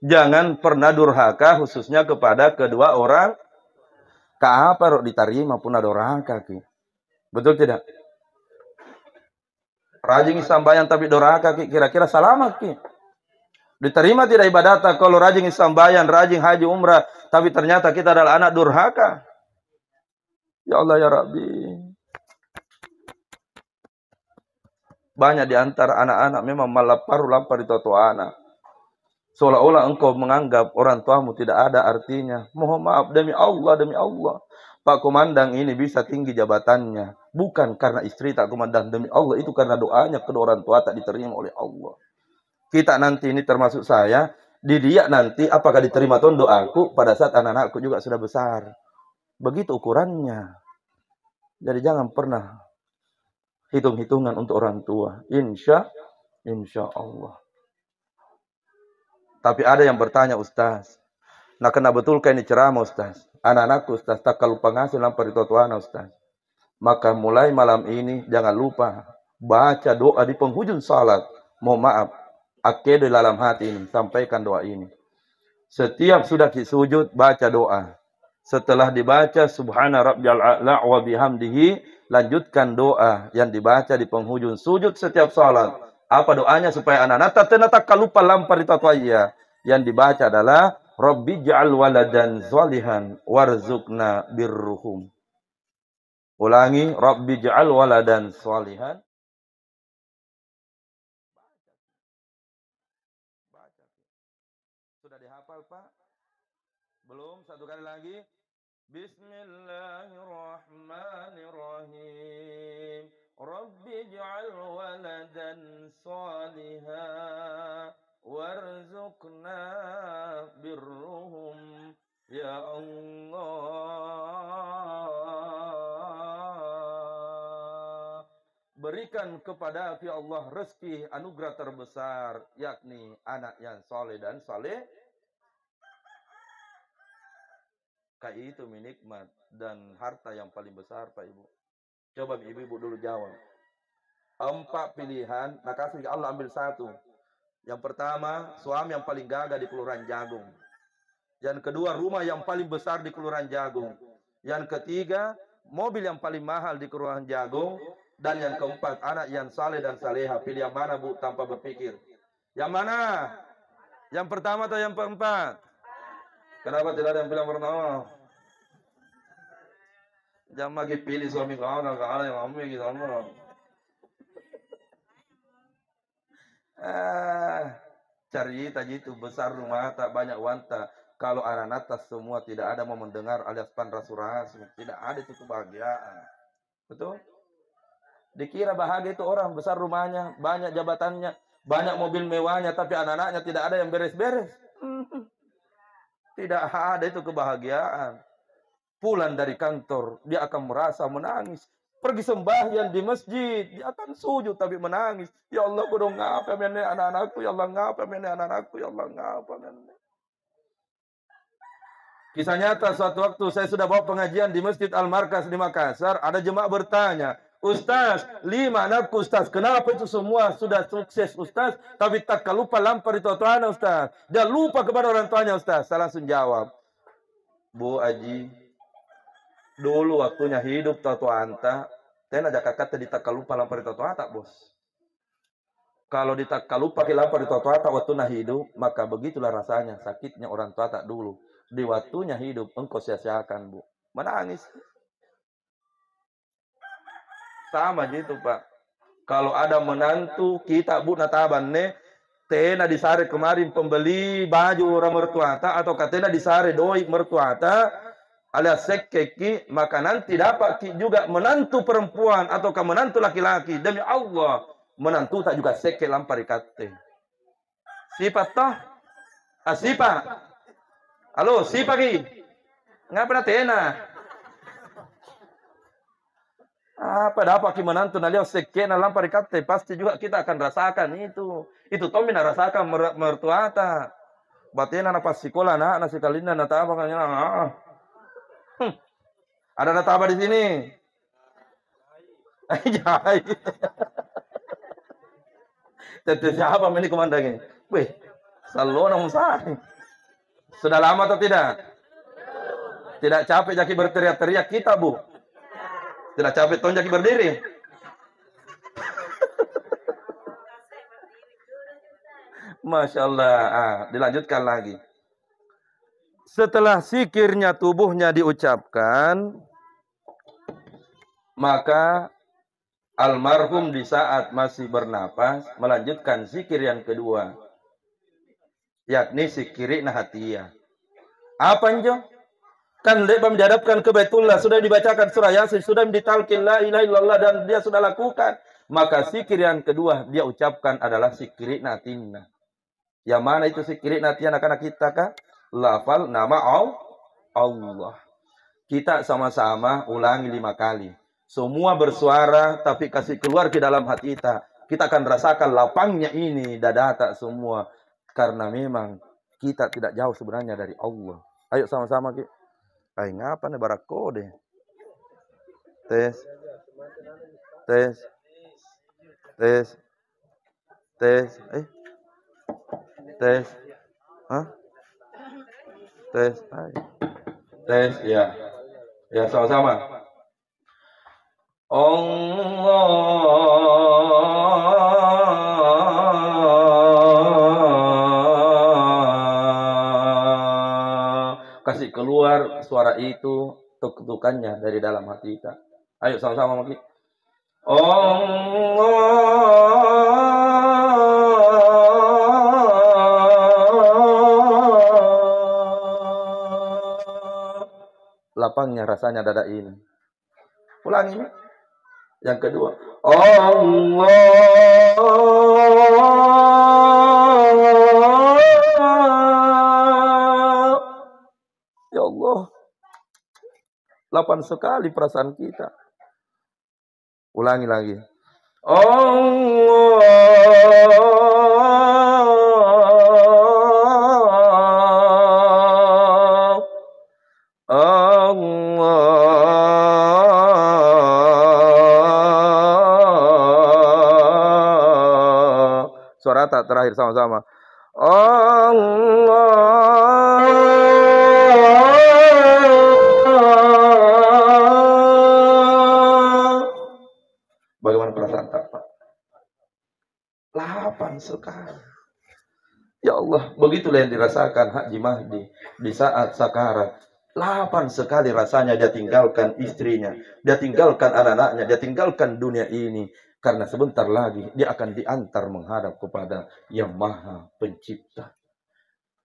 Jangan pernah durhaka khususnya kepada kedua orang. Apa rok diterima pun ada durhaka ki. Betul tidak? Rajin sambayan tapi durhaka ki kira-kira selamat ki. Diterima tidak ibadat kalau rajin sambayan, rajin haji umrah tapi ternyata kita adalah anak durhaka. Ya Allah ya Rabbi. Banyak di antara anak-anak memang lampar di tua anak. Seolah-olah engkau menganggap orang tuamu tidak ada artinya. Mohon maaf demi Allah. Pak Komandan ini bisa tinggi jabatannya. Bukan karena istri tak komandan. Demi Allah itu karena doanya kedua orang tua tak diterima oleh Allah. Kita nanti ini termasuk saya. Di dia nanti apakah diterima tuh doaku pada saat anak-anakku juga sudah besar. Begitu ukurannya. Jadi jangan pernah hitung-hitungan untuk orang tua. Insya Allah. Tapi ada yang bertanya Ustaz. Nah kena betulkah ini ceramah Ustaz? Anak-anakku Ustaz tak lupa ngasih lampar di tuana Ustaz. Maka mulai malam ini jangan lupa baca doa di penghujung salat. Mohon maaf, akhir di dalam hati ini sampaikan doa ini. Setiap sudah sujud baca doa. Setelah dibaca subhana rabbiyal a'la wa bihamdihi, lanjutkan doa yang dibaca di penghujung sujud setiap salat. Apa doanya supaya anak-anak tak lupa lampar di tatwaya. Yang dibaca adalah Rabbi ja'al waladan zalihan warzuqna birruhum. Ulangi, Rabbi ja'al waladan zalihan. Sudah dihafal Pak? Belum? Satu kali lagi. Bismillahirrahmanirrahim. Rabbi ja'al waladan salihan. warzuqna birruhum ya Allah. Berikan kepada ya Allah rezeki anugerah terbesar, yakni anak yang soleh dan soleh. Kayak itu nikmat dan harta yang paling besar, Pak Ibu. Coba ibu-ibu dulu jawab. 4 pilihan, nah kasih Allah ambil 1. Yang pertama, suami yang paling gagah di Kelurahan Jagung. Yang kedua, rumah yang paling besar di Kelurahan Jagung. Yang ketiga, mobil yang paling mahal di Kelurahan Jagung. Dan yang keempat, anak yang saleh dan saleha. Pilih yang mana, Bu, tanpa berpikir? Yang mana? Yang pertama atau yang keempat? Kenapa tidak ada yang bilang pertama? Jangan lagi pilih suami kau, yang kamu gitu. Cerita gitu, besar rumah tak banyak wanta. Kalau anak atas semua tidak ada mau mendengar alias panrasuras, tidak ada itu kebahagiaan. Betul? Dikira bahagia itu orang besar rumahnya, banyak jabatannya, banyak mobil mewahnya, tapi anak-anaknya tidak ada yang beres-beres. Tidak ada itu kebahagiaan. Pulang dari kantor, dia akan merasa menangis. Pergi sembahyang di masjid, dia akan sujud tapi menangis. Ya Allah, bodoh ngapa menek anak-anakku, ya Allah ngapa menek anak-anakku, ya Allah ngapa menek. Kisah nyata, suatu waktu saya sudah bawa pengajian di Masjid Al-Markas di Makassar, ada jemaah bertanya, Ustaz, 5 anakku Ustaz, kenapa itu semua sudah sukses Ustaz, tapi tak lupa lampar itu tuanya Ustaz. Dia lupa kepada orang tuanya Ustaz. Saya langsung jawab, Bu Aji, dulu waktunya hidup tatu anta, tena jaka kata ditakalupa lampar itu anta, bos. Kalau ditakalupa lampar itu anta waktu nah hidup, maka begitulah rasanya sakitnya orang tua tak dulu. Di waktunya hidup engkau sia-siakan, Bu. Menangis. Sama gitu, Pak. Kalau ada menantu kita, Bu, nataban ne, tena disare kemarin pembeli baju orang mertuata atau katena disare doi mertuata alias sekeki, maka nanti dapat juga menantu perempuan atau menantu laki-laki. Demi Allah, menantu tak juga seke lampari kate. Sifat toh? Sifat. Halo, sifat ki. Ngapa na tena? Apa dapat ki menantu naliau seke na lampari kate, pasti juga kita akan rasakan itu. Itu tomi na rasakan mertuata. Batena na pas sekolah na sekalina na taba kanya. Ada nataba di sini. Jai. Tete siapa ini komandannya? Weh, salona musai. Sudah lama atau tidak? Tidak capek jaki berteriak-teriak kita, Bu. Tidak capek ton jaki berdiri. Masya Allah. Dilanjutkan lagi. Setelah zikirnya tubuhnya diucapkan, maka almarhum di saat masih bernapas melanjutkan zikir yang kedua, yakni zikir nahatiyah. Apa njo? Kan dia menjadapkan ke Baitullah, sudah dibacakan surah Yasin, sudah ditalkin la ilaha illallah dan dia sudah lakukan. Maka zikir yang kedua dia ucapkan adalah zikir natinna. Yang mana itu zikir natinna anak-anak kita kah? Lafal nama Allah. Kita sama-sama ulangi 5 kali. Semua bersuara tapi kasih keluar ke dalam hati kita. Kita akan rasakan lapangnya ini dada tak semua. Karena memang kita tidak jauh sebenarnya dari Allah. Ayo sama-sama kita. Ay ngapa nih barakode. Tes. Tes. Tes. Tes. Tes. Hah? Tes. Ay. Tes, ya. Ya, sama-sama. Allah. Kasih keluar suara itu, tuk-tukannya dari dalam hati kita. Ayo sama-sama mungkin. Lapangnya rasanya dada ini. Ulangi. Yang kedua. Allah. Lapang sekali perasaan kita. Ulangi lagi. Suara tak terakhir sama-sama. Bagaimana perasaan tak, Pak? Lapang sekali. Ya Allah, begitulah yang dirasakan Haji Mahdi di saat sakarat. Lapang sekali rasanya dia tinggalkan istrinya, dia tinggalkan anak-anaknya, dia tinggalkan dunia ini. Karena sebentar lagi dia akan diantar menghadap kepada Yang Maha Pencipta.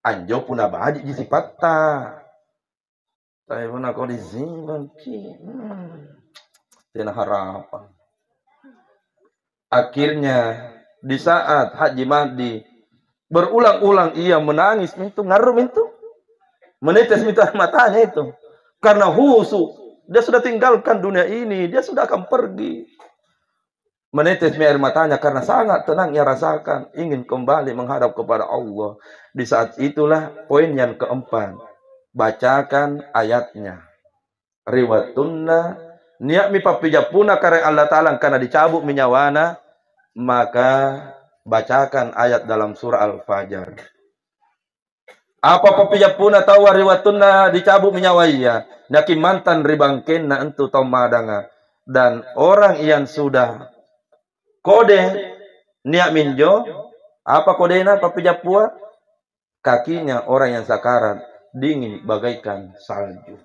Anjo pun abadi di sipatta. Saya pun aku dizimbang. Tidak harapan. Akhirnya di saat Haji Mahdi berulang-ulang ia menangis, ngaruh menetes air matanya itu. Karena husu, dia sudah tinggalkan dunia ini, dia sudah akan pergi. Menetes air matanya karena sangat tenang ia rasakan, ingin kembali menghadap kepada Allah. Di saat itulah poin yang keempat. Bacakan ayatnya. Riwatunna niat mi papijapuna karena Allah Ta'ala karena dicabut minyawana, maka bacakan ayat dalam surah Al-Fajr. Apa papijapuna tahu riwatunna dicabut minyawaya, nakin mantan ribangken na entu tomadanga. Dan orang yang sudah kode niat minjo, apa kodena papijapua? Kakinya orang yang sakarat dingin bagaikan salju.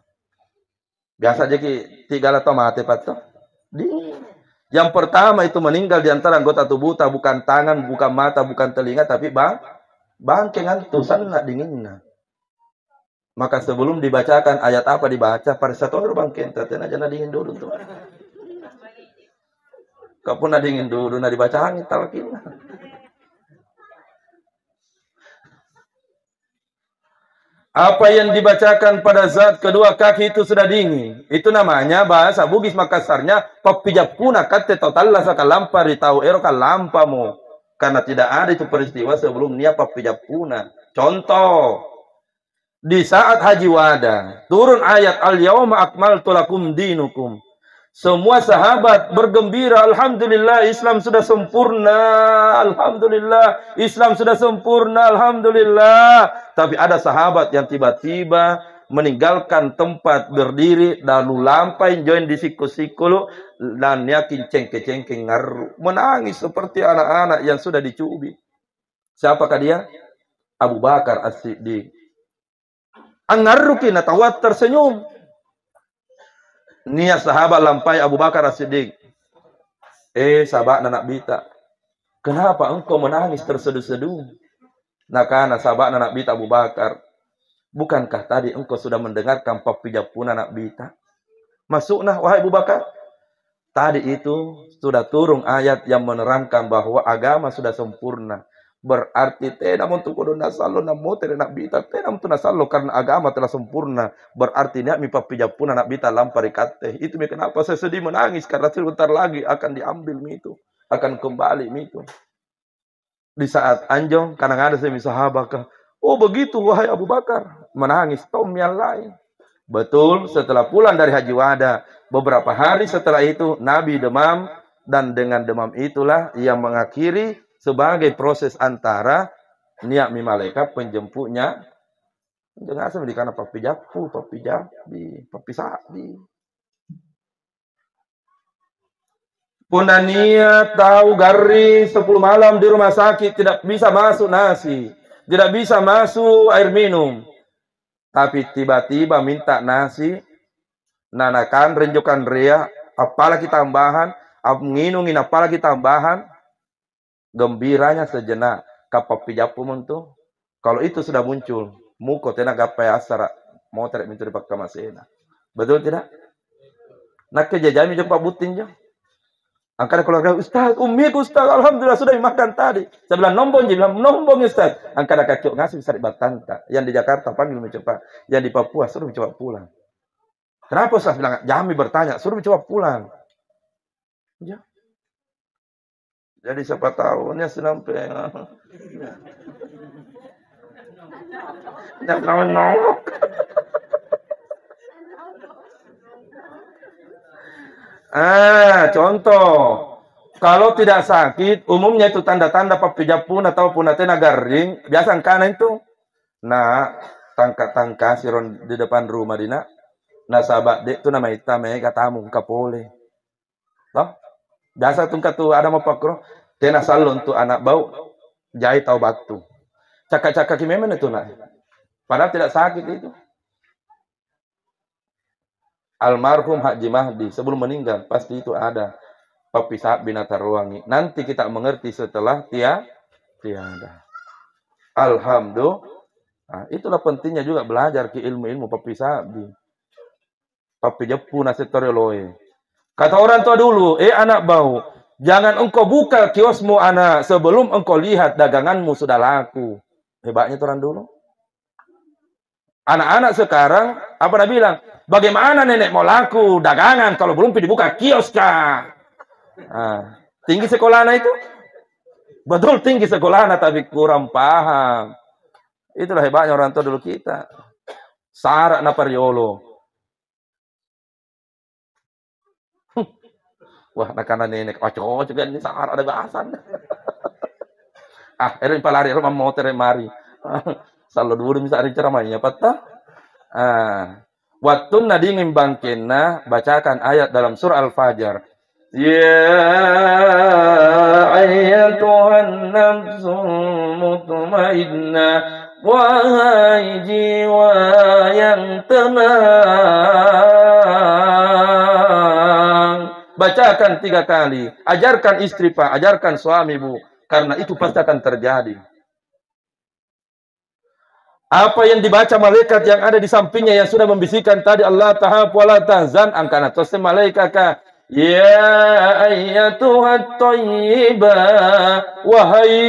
Biasa jadi tiga atau mati patah. Dingin. Yang pertama itu meninggal di antara anggota tubuh, bukan tangan, bukan mata, bukan telinga, tapi bangkengan tusan nak dinginnya. Maka sebelum dibacakan ayat apa dibaca, pada satu orang bangken, tetena jangan dingin dulu tuh. Kau pun nak dingin dulu, nak dibaca angin talkin. Apa yang dibacakan pada zat kedua kaki itu sudah dingin. Itu namanya bahasa Bugis Makassarnya papijapuna kate totalla sakalampari tahu ero kalampamu. Karena tidak ada itu peristiwa sebelum dia papijapuna. Contoh, di saat Haji Wada turun ayat al-yauma akmaltu lakum dinukum. Semua sahabat bergembira, alhamdulillah Islam sudah sempurna, alhamdulillah Islam sudah sempurna, alhamdulillah. Tapi ada sahabat yang tiba-tiba meninggalkan tempat berdiri lalu lampai join di siku-siku dan yakin cengke-cengke ngaru, menangis seperti anak-anak yang sudah dicubit. Siapakah dia? Abu Bakar As-Siddiq. Angarukin atau tersenyum. Niat sahabat lampai Abu Bakar As-Siddiq. Sahabat anak bita, kenapa engkau menangis terseduh-seduh? Nah karena sahabat anak bita Abu Bakar, bukankah tadi engkau sudah mendengarkan papijapun anak bita? Masuklah wahai Abu Bakar. Tadi itu sudah turun ayat yang menerangkan bahwa agama sudah sempurna. Berarti tidak untuk kudu nasalo namo tidak nak bita tidak untuk nasalo karena agama telah sempurna. Berarti niat mi papijapun anak bita lampari kate. Itu kenapa saya sedih menangis karena sebentar lagi akan diambil itu, akan kembali itu. Di saat anjong kadang ada semi sahabat, oh begitu wahai Abu Bakar, menangis tom yang lain. Betul, setelah pulang dari Haji Wada beberapa hari setelah itu Nabi demam, dan dengan demam itulah yang mengakhiri sebagai proses antara niat mi malaikat penjemputnya. Jangan asal di kana papi japu, papi jabi, papi sabi. Puna niat tahu gari 10 malam di rumah sakit tidak bisa masuk nasi, tidak bisa masuk air minum. Tapi tiba-tiba minta nasi, nanakan renjokan rea, apalagi tambahan, nginungin apalagi tambahan. Gembiranya sejenak kapapi japum tuh. Kalau itu sudah muncul, muko tenaga asara mau terek mintu dipak kamasena. Betul tidak? Nak kejajami jumpa butin jo. Angkara keluarga Ustaz, Ustaz, alhamdulillah sudah dimakan tadi. Saya bilang nombong Ustaz. Angkara kakek ngasih bisa batanta. Yang di Jakarta panggil mencoba, yang di Papua suruh mencoba pulang. Kenapa Ustaz bilang? Jami bertanya, suruh coba pulang. Ya. Jadi siapa tahu ini sampai nongok. Contoh. Kalau tidak sakit, umumnya itu tanda-tanda papijapun atau punatena garing, biasa kana itu. Nah, tangka-tangka siron di depan rumah dina. Nah, sahabat dek tu nama hitam katamu kapole. Toh? Biasa tu ada mau pakro, tena salon tu anak bau jahit tau batu. Cakak-cakak memang itu nak. Padahal tidak sakit itu. Almarhum Haji Mahdi sebelum meninggal pasti itu ada pepisah binatang ruangi. Nanti kita mengerti setelah tiada. Alhamdulillah. Nah, itulah pentingnya juga belajar ke ilmu-ilmu pepisah. Papi jepu nasetorioloe. Kata orang tua dulu, anak bau, jangan engkau buka kiosmu anak sebelum engkau lihat daganganmu sudah laku. Hebatnya orang dulu. Anak-anak sekarang, apa dia bilang? Bagaimana nenek mau laku dagangan kalau belum dibuka kios kah? Nah, tinggi sekolah anak itu? Betul tinggi sekolah anak tapi kurang paham. Itulah hebatnya orang tua dulu kita. Sarak na pariolo. Wah, nakana nenek, cocok juga ini sarak ada bahasan. Erin palari rumah motor mari. Selalu dulu bisa ada ceramahnya, patah. Waktu nadi ngimbangkenna bacakan ayat dalam surah Al-Fajr. Ya ayyatuhan nafsul mutmainnah, wahai jiwa yang tenang. Bacakan 3 kali. Ajarkan istri Pak, ajarkan suami Bu. Karena itu pasti akan terjadi. Apa yang dibaca malaikat yang ada di sampingnya yang sudah membisikkan tadi Allah tahap wala tahzan angkana toste malaikaka ya ayyatuhat thayyibah wahai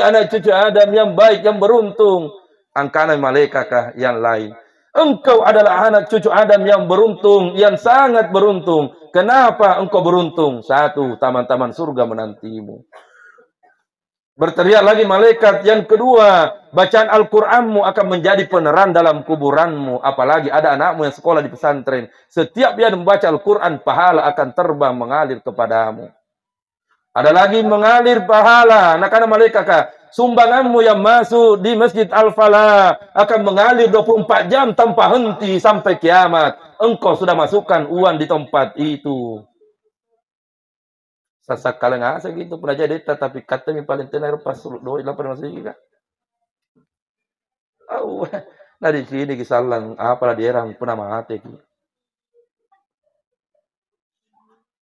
anak cucu Adam yang baik yang beruntung angkana malaikaka yang lain engkau adalah anak cucu Adam yang beruntung yang sangat beruntung. Kenapa engkau beruntung? 1, taman-taman surga menantimu. Berteriak lagi malaikat yang kedua, bacaan Al-Qur'anmu akan menjadi penerang dalam kuburanmu. Apalagi ada anakmu yang sekolah di pesantren. Setiap dia membaca Al-Qur'an, pahala akan terbang mengalir kepadamu. Ada lagi mengalir pahala. Nah, karena malaikat, sumbanganmu yang masuk di Masjid Al-Falah akan mengalir 24 jam tanpa henti sampai kiamat. Engkau sudah masukkan uang di tempat itu. Sasak kala nga gitu pernah jadi tapi kata mi paling tenar pas doi lapar masih juga. Nah di sini kisalang apalah daerah pernah mati ki.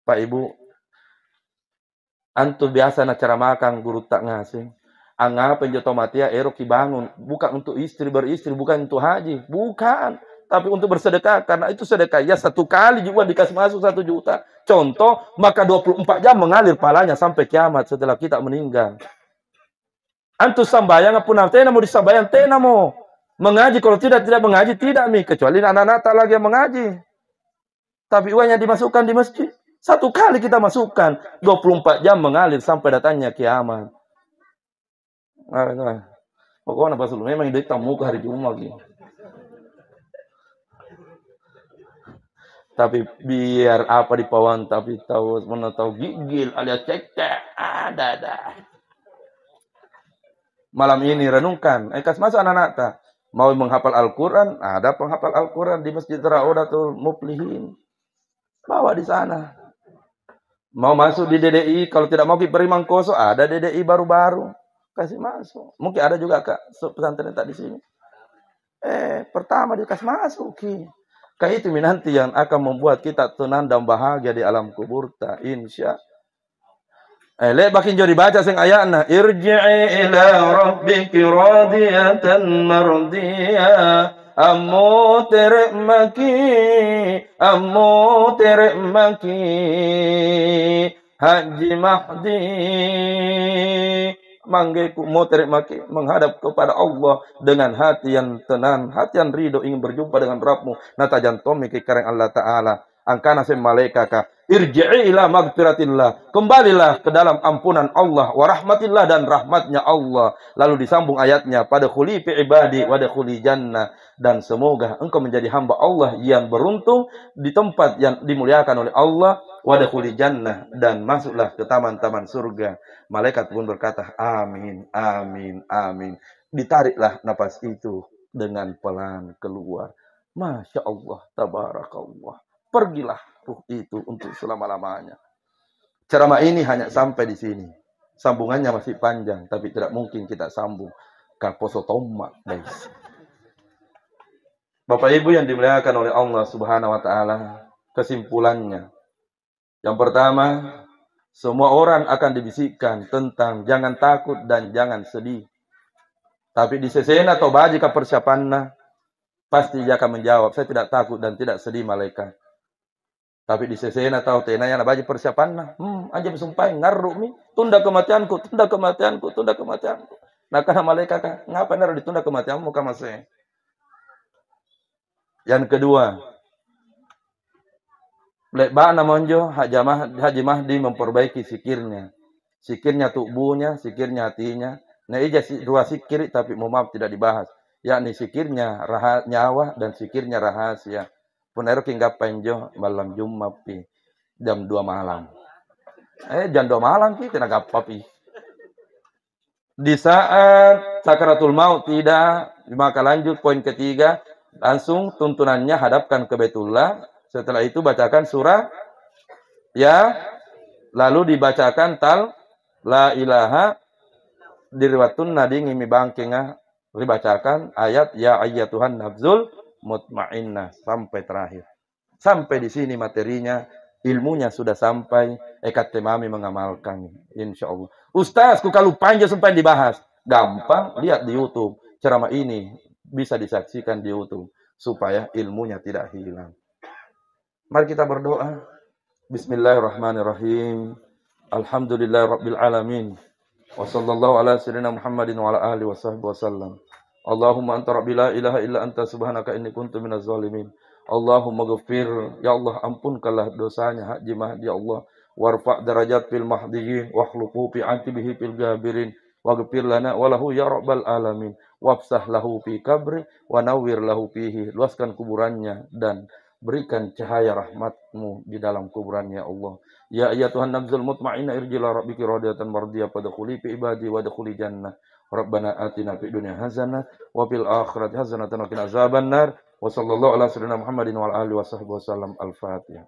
Pak Ibu antu biasa na cara makan guru tak ngasih. Angapa penjoto matia erok bangun bukan untuk istri beristri bukan untuk haji, bukan. Tapi untuk bersedekah, karena itu sedekah. Ya 1 kali juga dikasih masuk 1 juta. Contoh, maka 24 jam mengalir palanya sampai kiamat setelah kita meninggal. Antu sambayang pun tena mau disambayang, tena mau. Mengaji, kalau tidak mengaji, tidak mi. Kecuali anak-anak tak lagi yang mengaji. Tapi uangnya dimasukkan di masjid. 1 kali kita masukkan, 24 jam mengalir sampai datangnya kiamat. Pokoknya pas lu memang hidup tamu ke hari Jumat gitu. Tapi biar apa di pawan tapi tahu mana tahu gigil alias cekcek ada. Malam ini renungkan, kas masuk anak-anak ta. Mau menghafal Al-Qur'an, ada penghafal Al-Qur'an di Masjid Raudatul Muflihin. Bawa di sana. Mau masuk di DDI, kalau tidak mau beri mangkoso, ada DDI baru-baru. Kasih masuk. Mungkin ada juga Kak pesantren tak di sini. Pertama dikasih masuk ki. Kayak itu nanti yang akan membuat kita tenang dan bahagia di alam kubur ta insya. Bakin jodi baca sing ayatna irji'i ila rabbiki radiyatan mardiyah ammu termaki Haji Mahdi manggeku mau terik maki menghadap kepada Allah dengan hati yang tenang, hati yang ridho ingin berjumpa dengan Rabbmu. Nata jantomi ke kareng Allah Ta'ala. Angkana sem malaikaka irji'i ila magfiratillah, kembalilah ke dalam ampunan Allah wa rahmatillah dan rahmatnya Allah. Lalu disambung ayatnya, pada khuli fi ibadi wa dakhuli jannah, dan semoga engkau menjadi hamba Allah yang beruntung di tempat yang dimuliakan oleh Allah, wa dakhuli jannah, dan masuklah ke taman-taman surga. Malaikat pun berkata amin, amin, amin. Ditariklah napas itu dengan pelan keluar. Masya Allah, tabarakallah. Pergilah ruh itu untuk selama-lamanya. Ceramah ini hanya sampai di sini. Sambungannya masih panjang, tapi tidak mungkin kita sambung. Kaposotoma, guys. Bapak Ibu yang dimuliakan oleh Allah Subhanahu wa Ta'ala, kesimpulannya. Yang pertama, semua orang akan dibisikkan tentang jangan takut dan jangan sedih. Tapi di sesena atau baji ke persiapannya, pasti dia akan menjawab, saya tidak takut dan tidak sedih malaikat. Tapi di sesena atau tenaya na baji persiapannya, anjing sumpah ngaruk mi, tunda kematianku, tunda kematianku, tunda kematianku. Nah karena malaikat, ngapa nara ditunda kematianmu kama saya? Yang kedua, Lekba namonjo Haji Mahdi memperbaiki sikirnya. Sikirnya tubuhnya, sikirnya hatinya. Nah ija dua sikir tapi mohon maaf tidak dibahas. Yakni sikirnya nyawa dan sikirnya rahasia. Punero kinggap penjo malam Jumat pi jam 2 malam. Jam 2 malam pi tenaga papi. Di saat sakaratul maut tidak, maka lanjut poin ketiga, langsung tuntunannya hadapkan ke Baitullah. Setelah itu bacakan surah ya, lalu dibacakan la ilaha diriwatun nadi ngimi bangkenga, dibacakan ayat ya ayyatuhan nafzul mutmainnah sampai terakhir. Sampai di sini materinya, ilmunya sudah sampai, ekat temami mengamalkan insyaallah. Ustaz, ku kalau panjang sampai dibahas, gampang lihat di YouTube. Ceramah ini bisa disaksikan di YouTube supaya ilmunya tidak hilang. Mari kita berdoa. Bismillahirrahmanirrahim. Alhamdulillahirabbil alamin. Wa sallallahu ala sayyidina Muhammadin wa ala alihi washabbihi wasallam. Allahumma anta rabbi la ilaha illa anta subhanaka inni kuntu minaz zalimin. Allahumma ghafir, ya Allah ampunkanlah dosanya Haji Mahdi ya Allah. Warfa' darajat fil mahdiyin wa khluqu fi antibihi fil gabirin. Waghfir lana wa lahu ya rabbal alamin. Wafsah lahu fi kabri wa nawwir lahu fihi. Luaskan kuburannya dan berikan cahaya rahmatmu di dalam kuburannya Allah. Ya Tuhan nafsul mutmainnah irjila rabbiki radiyatan mardiyah fadkhuli fi ibadi wa dkhuli jannah. Rabbana atina fid dunya hasanah wa fil akhirati hasanah wa qina azabannar. Wa sallallahu ala sayyidina Muhammadin wa ala alihi wasallam. Al-Fatihah.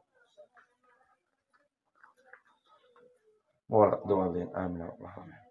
Wa la amin.